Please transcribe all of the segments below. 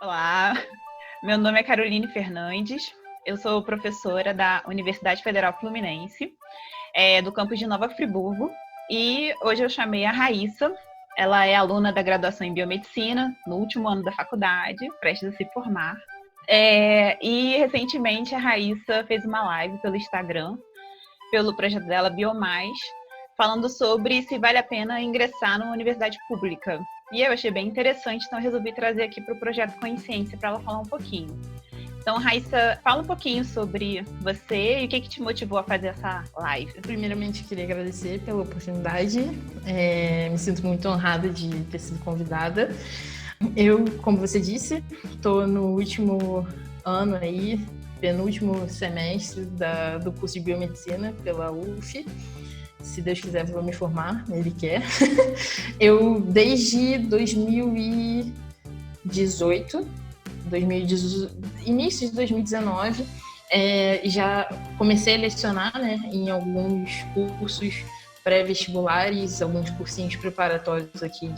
Olá, meu nome é Caroline Fernandes, eu sou professora da Universidade Federal Fluminense, do campus de Nova Friburgo, e hoje eu chamei a Raíssa. Ela é aluna da graduação em Biomedicina, no último ano da faculdade, prestes a se formar. E recentemente a Raíssa fez uma live pelo Instagram, pelo projeto dela Biomais, falando sobre se vale a pena ingressar numa universidade pública. E eu achei bem interessante, então eu resolvi trazer aqui para o projeto Consciência para ela falar um pouquinho. Então, Raíssa, fala um pouquinho sobre você e o que te motivou a fazer essa live. Primeiramente, queria agradecer pela oportunidade. Me sinto muito honrada de ter sido convidada. Eu, como você disse, estou no último ano aí, penúltimo semestre do curso de Biomedicina pela UF. Se Deus quiser, vou me formar, Ele quer. Eu, desde 2018, início de 2019, já comecei a lecionar, né, em alguns cursos pré-vestibulares, alguns cursinhos preparatórios aqui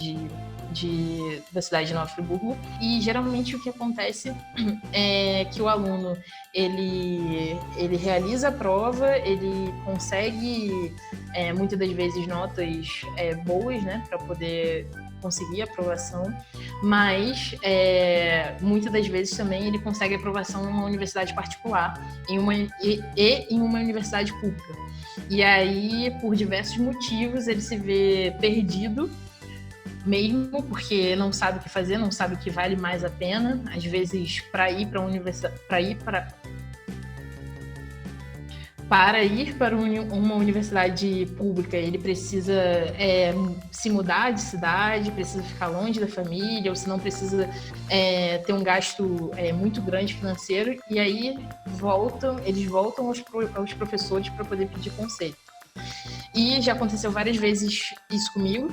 da cidade de Nova Friburgo. E geralmente o que acontece é que o aluno ele realiza a prova, ele consegue muitas das vezes notas boas, né, para poder conseguir a aprovação, mas muitas das vezes também ele consegue aprovação em uma universidade particular em uma universidade pública. E aí, por diversos motivos, ele se vê perdido, mesmo porque não sabe o que fazer, não sabe o que vale mais a pena. Às vezes, para ir para uma universidade pública, ele precisa se mudar de cidade, precisa ficar longe da família, ou se não precisa ter um gasto muito grande financeiro, e aí eles voltam aos professores para poder pedir conselho. E já aconteceu várias vezes isso comigo,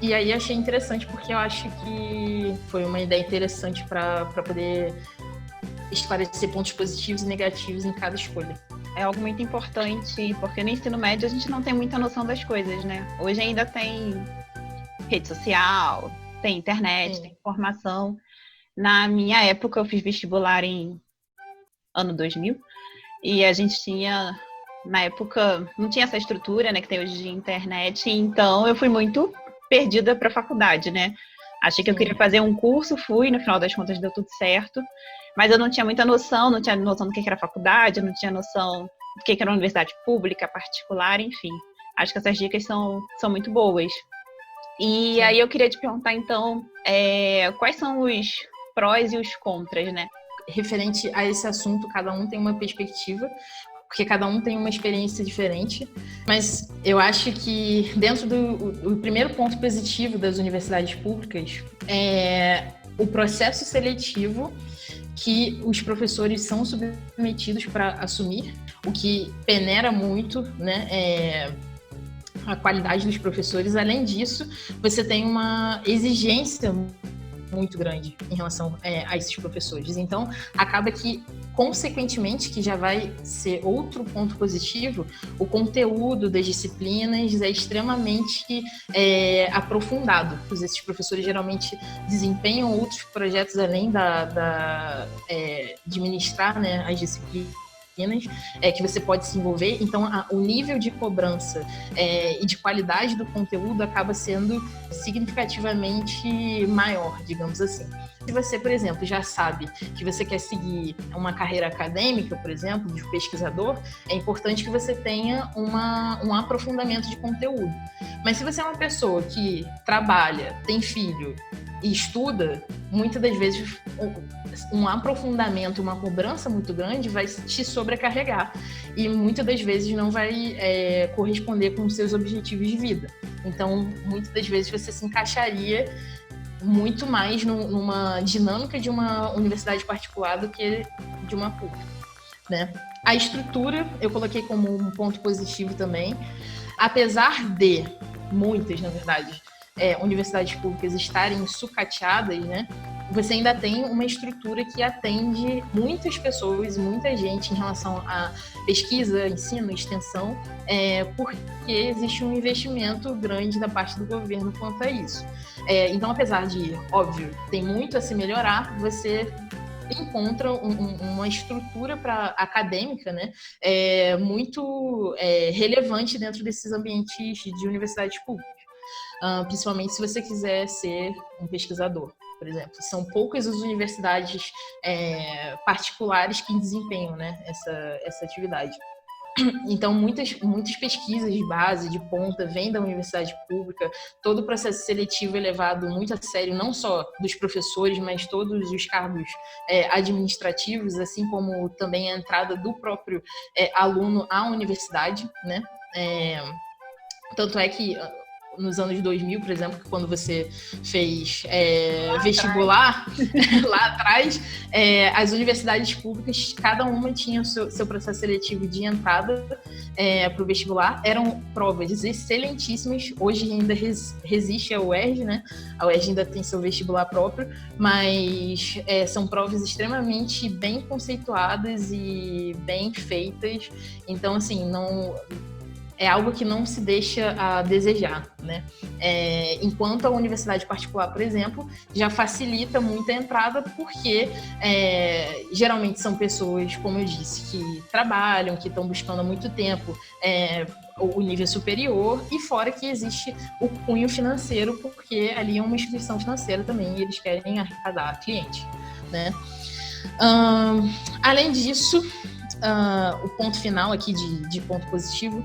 e aí achei interessante, porque eu acho que foi uma ideia interessante para poder esclarecer pontos positivos e negativos em cada escolha. É algo muito importante, porque no ensino médio a gente não tem muita noção das coisas, né? Hoje ainda tem rede social, tem internet, tem informação. Na minha época, eu fiz vestibular em ano 2000, e a gente tinha, na época, não tinha essa estrutura, né, que tem hoje de internet, então eu fui muito perdida para a faculdade, né? Achei que eu queria fazer um curso, fui, no final das contas deu tudo certo, mas eu não tinha muita noção, não tinha noção do que era faculdade, não tinha noção do que era universidade pública, particular, enfim. Acho que essas dicas são muito boas. E aí eu queria te perguntar, então, quais são os prós e os contras, né? Referente a esse assunto, cada um tem uma perspectiva, porque cada um tem uma experiência diferente, mas eu acho que dentro do primeiro ponto positivo das universidades públicas é o processo seletivo que os professores são submetidos para assumir, o que peneira muito, né, a qualidade dos professores. Além disso, você tem uma exigência muito grande em relação a esses professores. Então, acaba que, consequentemente, que já vai ser outro ponto positivo, o conteúdo das disciplinas é extremamente aprofundado. Esses professores geralmente desempenham outros projetos além de ministrar, né, as disciplinas que você pode se envolver. Então, o nível de cobrança e de qualidade do conteúdo acaba sendo significativamente maior, digamos assim. Se você, por exemplo, já sabe que você quer seguir uma carreira acadêmica, por exemplo, de pesquisador, é importante que você tenha um aprofundamento de conteúdo. Mas se você é uma pessoa que trabalha, tem filho e estuda, muitas das vezes um aprofundamento, uma cobrança muito grande vai te sobrecarregar e muitas das vezes não vai corresponder com os seus objetivos de vida. Então, muitas das vezes você se encaixaria muito mais numa dinâmica de uma universidade particular do que de uma pública, né? A estrutura eu coloquei como um ponto positivo também, apesar de muitas, na verdade, universidades públicas estarem sucateadas, né? Você ainda tem uma estrutura que atende muitas pessoas, muita gente em relação a pesquisa, ensino, extensão, porque existe um investimento grande da parte do governo quanto a isso. Então, apesar de, óbvio, tem muito a se melhorar, você encontra uma estrutura acadêmica, né, muito relevante dentro desses ambientes de universidades públicas. Principalmente se você quiser ser um pesquisador, por exemplo. São poucas as universidades particulares que desempenham, né, essa atividade. Então, muitas pesquisas de base, de ponta, vêm da universidade pública. Todo o processo seletivo é levado muito a sério, não só dos professores, mas todos os cargos administrativos, assim como também a entrada do próprio aluno à universidade, né? Tanto é que nos anos 2000, por exemplo, quando você fez vestibular, lá atrás, as universidades públicas, cada uma tinha o seu processo seletivo de entrada para o vestibular. Eram provas excelentíssimas. Hoje ainda resiste a UERJ, né? A UERJ ainda tem seu vestibular próprio, mas são provas extremamente bem conceituadas e bem feitas. Então, assim, não... é algo que não se deixa a desejar, né? Enquanto a universidade particular, por exemplo, já facilita muito a entrada, porque geralmente são pessoas, como eu disse, que trabalham, que estão buscando há muito tempo o nível superior, e fora que existe o cunho financeiro, porque ali é uma instituição financeira também e eles querem arrecadar cliente, né? Além disso, o ponto final aqui de ponto positivo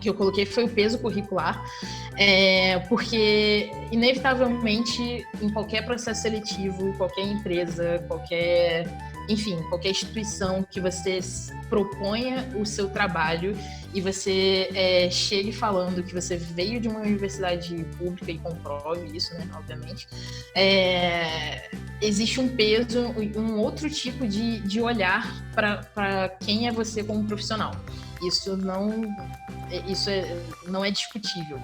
que eu coloquei foi o peso curricular, porque inevitavelmente em qualquer processo seletivo, qualquer empresa, qualquer instituição que você proponha o seu trabalho e você chegue falando que você veio de uma universidade pública e comprove isso, né, obviamente, existe um peso, um outro tipo de olhar para quem é você como profissional. Isso não é discutível.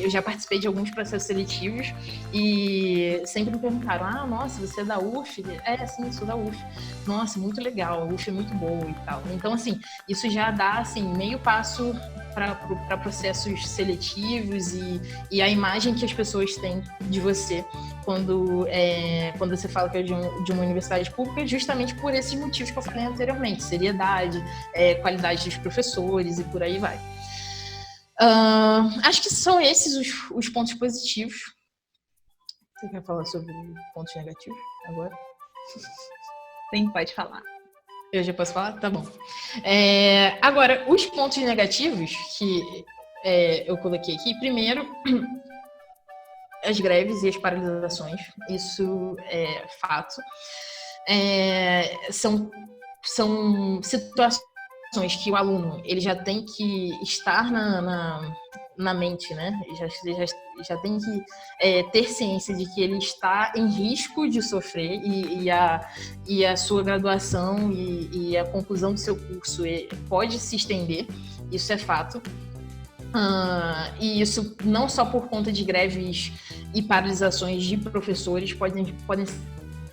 Eu já participei de alguns processos seletivos e sempre me perguntaram: nossa, você é da UF? Sim, sou da UF. Nossa, muito legal, a UF é muito boa e tal. Então, assim, isso já dá, assim, meio passo para processos seletivos e a imagem que as pessoas têm de você quando você fala que é de uma universidade pública, justamente por esses motivos que eu falei anteriormente: seriedade, qualidade dos professores e por aí vai. Acho que são esses os pontos positivos. Você quer falar sobre pontos negativos agora? Sim, pode falar. Eu já posso falar? Tá bom. Agora, os pontos negativos que eu coloquei aqui, primeiro, as greves e as paralisações, isso é fato. São situações que o aluno ele já tem que estar na mente, né? Já tem que ter ciência de que ele está em risco de sofrer e a sua graduação e a conclusão do seu curso pode se estender, isso é fato. E isso não só por conta de greves e paralisações de professores, podem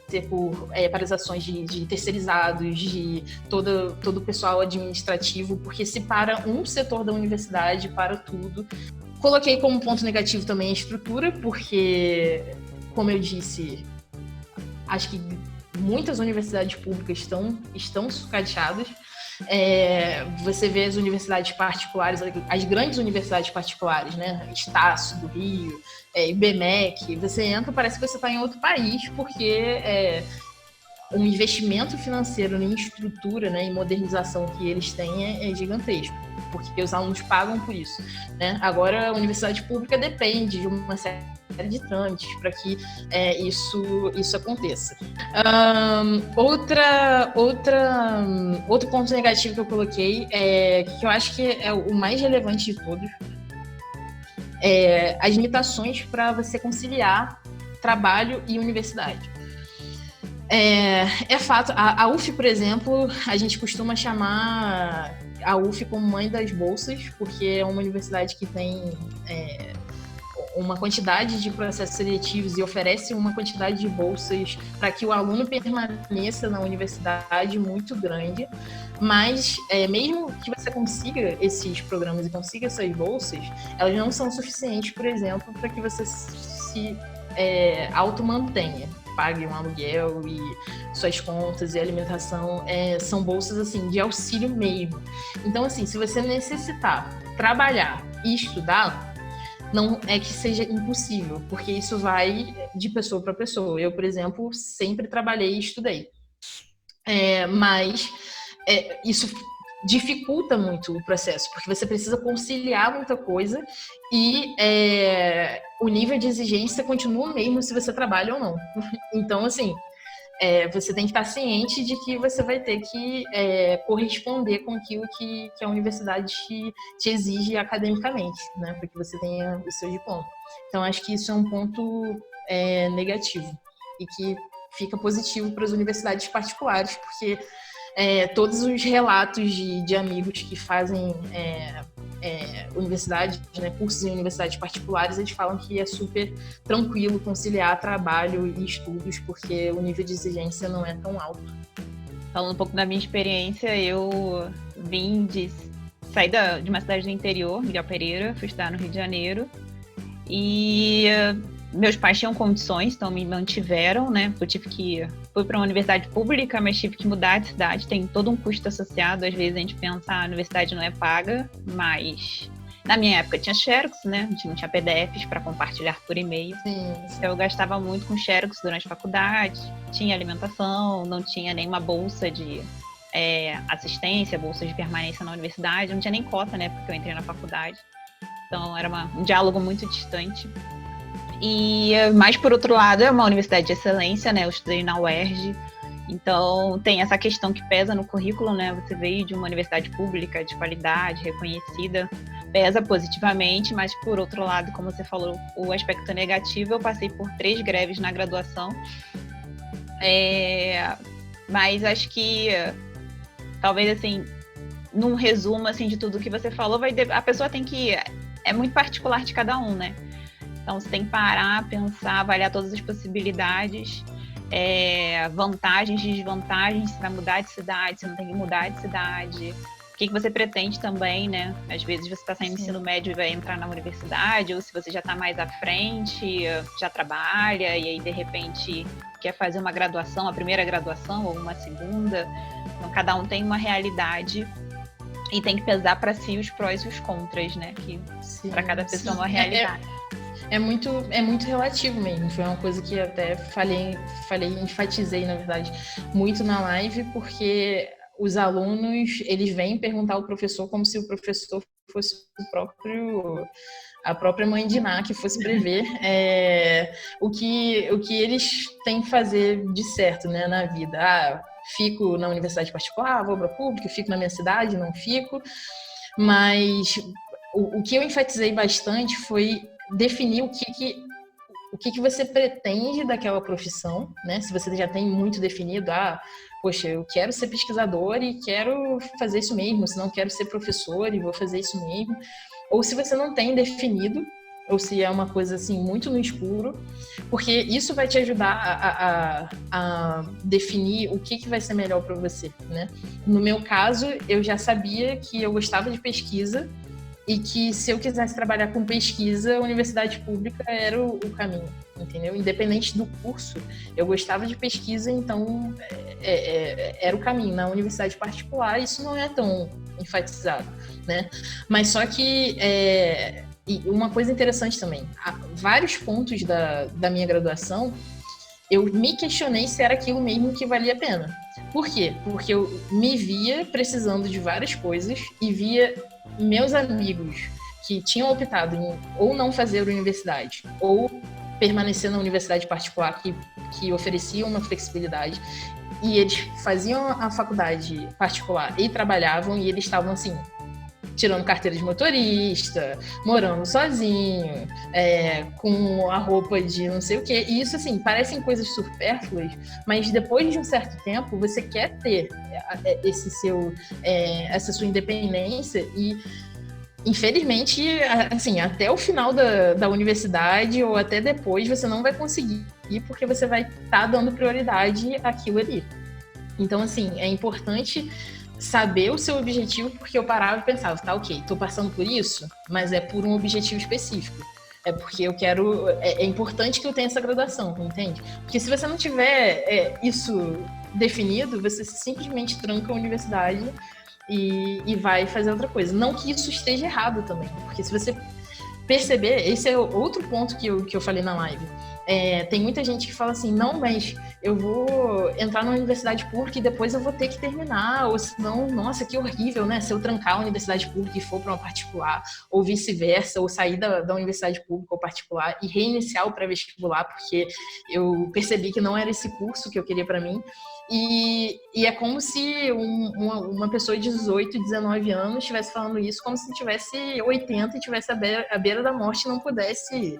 ser por paralisações de terceirizados, de todo o pessoal administrativo, porque se para um setor da universidade, para tudo. Coloquei como ponto negativo também a estrutura, porque, como eu disse, acho que muitas universidades públicas estão sucateadas. Você vê as universidades particulares, as grandes universidades particulares, né? Estácio do Rio, IBMEC, você entra, parece que você está em outro país, porque o investimento financeiro em estrutura, né, em modernização que eles têm é gigantesco, porque os alunos pagam por isso, né? Agora, a universidade pública depende de uma série de trâmites para que isso aconteça. Outro ponto negativo que eu coloquei, que eu acho que é o mais relevante de todos, as limitações para você conciliar trabalho e universidade. É fato, a UF, por exemplo, a gente costuma chamar a UF como mãe das bolsas, porque é uma universidade que tem uma quantidade de processos seletivos e oferece uma quantidade de bolsas para que o aluno permaneça na universidade muito grande. Mas, mesmo que você consiga esses programas e consiga essas bolsas, elas não são suficientes, por exemplo, para que você se automantenha, pague um aluguel e suas contas e alimentação. São bolsas, assim, de auxílio mesmo. Então, assim, se você necessitar trabalhar e estudar, não é que seja impossível, porque isso vai de pessoa para pessoa. Eu, por exemplo, sempre trabalhei e estudei. Mas isso dificulta muito o processo, porque você precisa conciliar muita coisa e o nível de exigência continua mesmo se você trabalha ou não. Então, assim, você tem que estar ciente de que você vai ter que corresponder com aquilo que a universidade te exige academicamente, né, para que você tenha o seu diploma. Então, acho que isso é um ponto negativo e que fica positivo para as universidades particulares, porque todos os relatos de amigos que fazem universidade, né, cursos em universidades particulares, eles falam que é super tranquilo conciliar trabalho e estudos, porque o nível de exigência não é tão alto. Falando um pouco da minha experiência, eu saí de uma cidade do interior, Miguel Pereira, fui estudar no Rio de Janeiro, e meus pais tinham condições, então me mantiveram, né? Fui para uma universidade pública, mas tive que mudar de cidade, tem todo um custo associado. Às vezes a gente pensa, a universidade não é paga, mas na minha época tinha Xerox, né? A gente não tinha PDFs para compartilhar por e-mail. Sim. Então eu gastava muito com Xerox durante a faculdade, tinha alimentação, não tinha nenhuma bolsa de assistência, bolsa de permanência na universidade, não tinha nem cota, né? Porque eu entrei na faculdade. Então era um diálogo muito distante. Mas, por outro lado, é uma universidade de excelência, né? Eu estudei na UERJ, então tem essa questão que pesa no currículo, né? Você veio de uma universidade pública de qualidade, reconhecida, pesa positivamente, mas, por outro lado, como você falou, o aspecto negativo, eu passei por 3 greves na graduação, mas acho que, talvez, assim, num resumo, assim, de tudo que você falou, a pessoa tem que... É muito particular de cada um, né? Então, você tem que parar, pensar, avaliar todas as possibilidades, vantagens, desvantagens, se vai mudar de cidade, se não tem que mudar de cidade, o que você pretende também, né? Às vezes você está saindo do ensino médio e vai entrar na universidade, ou se você já está mais à frente, já trabalha, e aí, de repente, quer fazer uma graduação, a primeira graduação ou uma segunda. Então, cada um tem uma realidade e tem que pesar para si os prós e os contras, né? Que para cada pessoa é uma realidade. É muito relativo mesmo. Foi uma coisa que até enfatizei, na verdade, muito na live, porque os alunos, eles vêm perguntar ao professor como se o professor fosse a própria mãe de Ná, que fosse prever o que eles têm que fazer de certo, né, na vida. Fico na universidade particular, vou para a pública, fico na minha cidade, não fico. Mas o que eu enfatizei bastante foi definir o que você pretende daquela profissão, né? Se você já tem muito definido, poxa, eu quero ser pesquisador e quero fazer isso mesmo, se não quero ser professor e vou fazer isso mesmo. Ou se você não tem definido, ou se é uma coisa assim muito no escuro, porque isso vai te ajudar a definir o que vai ser melhor para você, né? No meu caso, eu já sabia que eu gostava de pesquisa e que se eu quisesse trabalhar com pesquisa, a universidade pública era o caminho, entendeu? Independente do curso, eu gostava de pesquisa, então era o caminho. Na universidade particular, isso não é tão enfatizado, né? Mas só que... E uma coisa interessante também, vários pontos da minha graduação, eu me questionei se era aquilo mesmo que valia a pena. Por quê? Porque eu me via precisando de várias coisas e via meus amigos que tinham optado em ou não fazer universidade ou permanecer na universidade particular que oferecia uma flexibilidade, e eles faziam a faculdade particular e trabalhavam, e eles estavam assim, tirando carteira de motorista, morando sozinho, com a roupa de não sei o quê. E isso, assim, parecem coisas supérfluas, mas depois de um certo tempo, você quer ter essa sua independência e, infelizmente, assim, até o final da universidade ou até depois, você não vai conseguir, porque você vai estar dando prioridade àquilo ali. Então, assim, é importante saber o seu objetivo, porque eu parava e pensava, tá, ok, tô passando por isso, mas é por um objetivo específico. É porque eu quero. É importante que eu tenha essa graduação, entende? Porque se você não tiver isso definido, você simplesmente tranca a universidade e vai fazer outra coisa. Não que isso esteja errado também, porque se você perceber, esse é outro ponto que eu falei na live. Tem muita gente que fala assim, não, mas eu vou entrar na universidade pública e depois eu vou ter que terminar, ou senão, nossa, que horrível, né? Se eu trancar a universidade pública e for para uma particular, ou vice-versa, ou sair da universidade pública ou particular e reiniciar o pré-vestibular, porque eu percebi que não era esse curso que eu queria para mim. E é como se uma pessoa de 18, 19 anos estivesse falando isso como se tivesse 80 e estivesse à beira da morte e não pudesse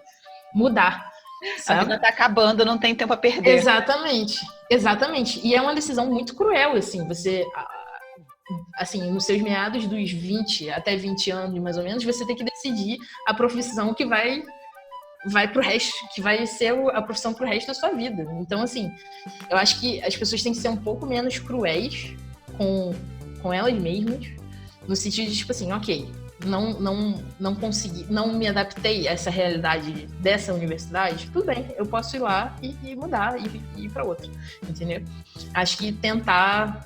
mudar. Sabe? A vida tá acabando, não tem tempo a perder. Exatamente, exatamente. E é uma decisão muito cruel, assim, você, assim, nos seus meados dos 20 até 20 anos, mais ou menos, você tem que decidir a profissão que vai pro resto, que vai ser a profissão pro resto da sua vida. Então, assim, eu acho que as pessoas têm que ser um pouco menos cruéis com elas mesmas, no sentido de, tipo assim, ok, não consegui, não me adaptei a essa realidade dessa universidade, tudo bem, eu posso ir lá e mudar e ir para outra, entendeu? Acho que tentar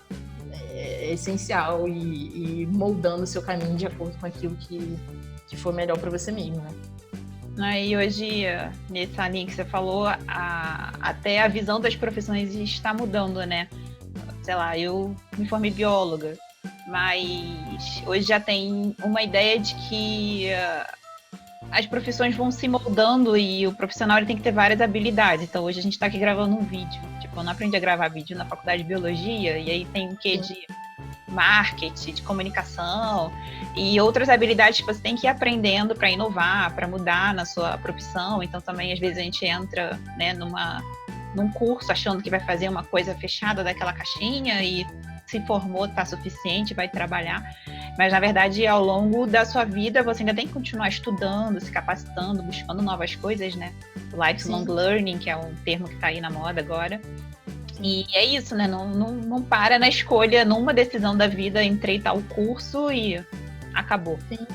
é essencial e ir moldando o seu caminho de acordo com aquilo que for melhor para você mesmo, né? E hoje, nessa linha que você falou, até a visão das profissões está mudando, né? Sei lá, eu me formei bióloga, mas hoje já tem uma ideia de que as profissões vão se moldando e o profissional ele tem que ter várias habilidades. Então hoje a gente está aqui gravando um vídeo. Tipo, eu não aprendi a gravar vídeo na faculdade de biologia, e aí tem o quê de marketing, de comunicação e outras habilidades que você tem que ir aprendendo para inovar, para mudar na sua profissão. Então também às vezes a gente entra, né, num curso achando que vai fazer uma coisa fechada daquela caixinha e se formou, tá suficiente, vai trabalhar. Mas, na verdade, ao longo da sua vida, você ainda tem que continuar estudando, se capacitando, buscando novas coisas, né? Lifelong learning, que é um termo que tá aí na moda agora. E é isso, né? Não para na escolha, numa decisão da vida, entrei tal curso e acabou. Sim,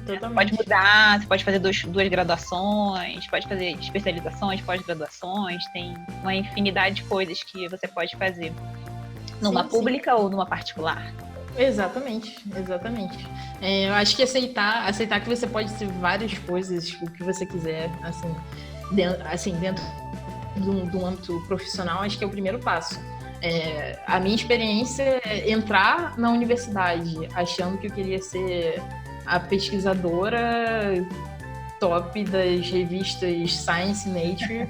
totalmente. Pode mudar, você pode fazer duas graduações, pode fazer especializações, pós-graduações, tem uma infinidade de coisas que você pode fazer. Numa pública ou numa particular? Exatamente. Eu acho que aceitar que você pode ser várias coisas, o que você quiser, dentro de um âmbito profissional, acho que é o primeiro passo. A minha experiência é entrar na universidade achando que eu queria ser a pesquisadora top das revistas Science e Nature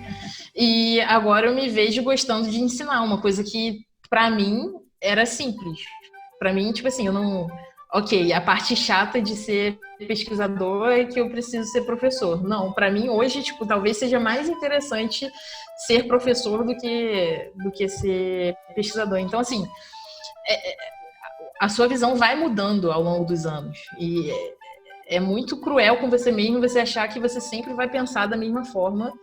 e agora eu me vejo gostando de ensinar, uma coisa que pra mim era simples. Pra mim, tipo assim, eu não... Ok, a parte chata de ser pesquisador é que eu preciso ser professor. Não, pra mim hoje, tipo, talvez seja mais interessante ser professor do que ser pesquisador. Então, assim, a sua visão vai mudando ao longo dos anos. E é muito cruel com você mesmo você achar que você sempre vai pensar da mesma forma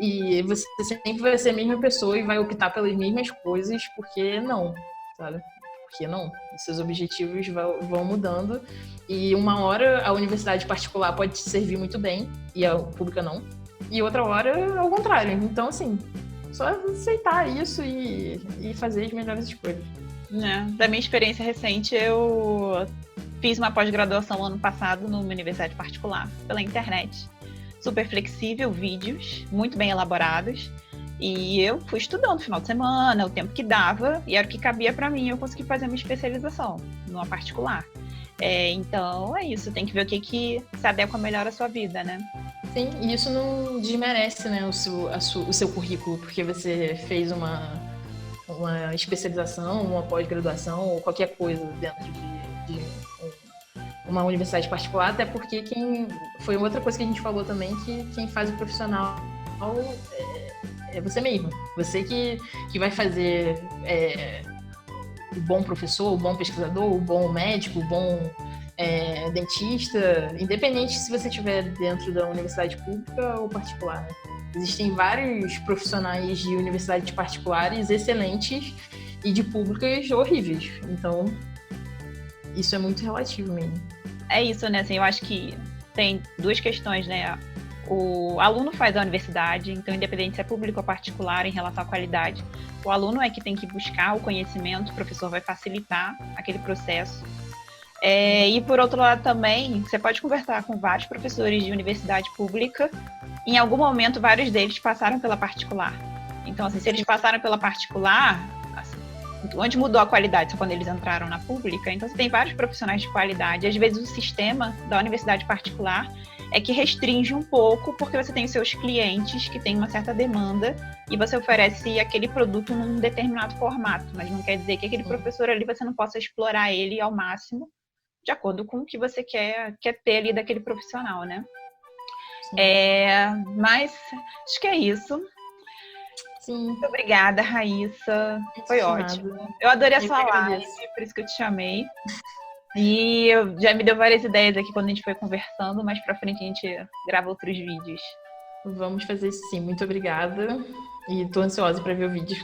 e você sempre vai ser a mesma pessoa e vai optar pelas mesmas coisas, porque não, sabe? Porque não. Os seus objetivos vão mudando e uma hora a universidade particular pode te servir muito bem e a pública não. E outra hora ao contrário. Então, assim, só aceitar isso e fazer as melhores escolhas. Da minha experiência recente, eu fiz uma pós-graduação ano passado numa universidade particular, pela internet. Super flexível, vídeos muito bem elaborados. E eu fui estudando no final de semana, o tempo que dava, e era o que cabia para mim, eu consegui fazer uma especialização numa particular. Então, é isso, tem que ver o que se adequa melhor à sua vida, né? Sim, e isso não desmerece, né, o seu currículo, porque você fez uma especialização, uma pós-graduação ou qualquer coisa dentro de uma universidade particular, até porque foi outra coisa que a gente falou também, que quem faz o profissional é você mesmo. Você que vai fazer o bom professor, o bom pesquisador, o bom médico, o bom dentista, independente se você estiver dentro da universidade pública ou particular, né? Existem vários profissionais de universidades particulares excelentes e de públicas horríveis. Então, isso é muito relativo mesmo. É isso, né? Assim, eu acho que tem duas questões, né? O aluno faz a universidade, então, independente se é público ou particular, em relação à qualidade, o aluno é que tem que buscar o conhecimento, o professor vai facilitar aquele processo. E, por outro lado, também, você pode conversar com vários professores de universidade pública, em algum momento, vários deles passaram pela particular. Então, assim, se eles passaram pela particular, assim, onde mudou a qualidade? Só quando eles entraram na pública. Então, você tem vários profissionais de qualidade. Às vezes, o sistema da universidade particular é que restringe um pouco, porque você tem os seus clientes que têm uma certa demanda e você oferece aquele produto num determinado formato, mas não quer dizer que aquele professor ali você não possa explorar ele ao máximo, de acordo com o que você quer ter ali daquele profissional, né? Mas acho que é isso. Sim. Muito obrigada, Raíssa. Foi ótimo. Eu adorei a sua live, por isso que eu te chamei. E já me deu várias ideias aqui quando a gente foi conversando, mas pra frente a gente grava outros vídeos. Vamos fazer isso sim. Muito obrigada. E tô ansiosa para ver o vídeo.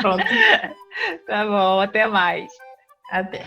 Pronto. Tá bom, até mais. Até.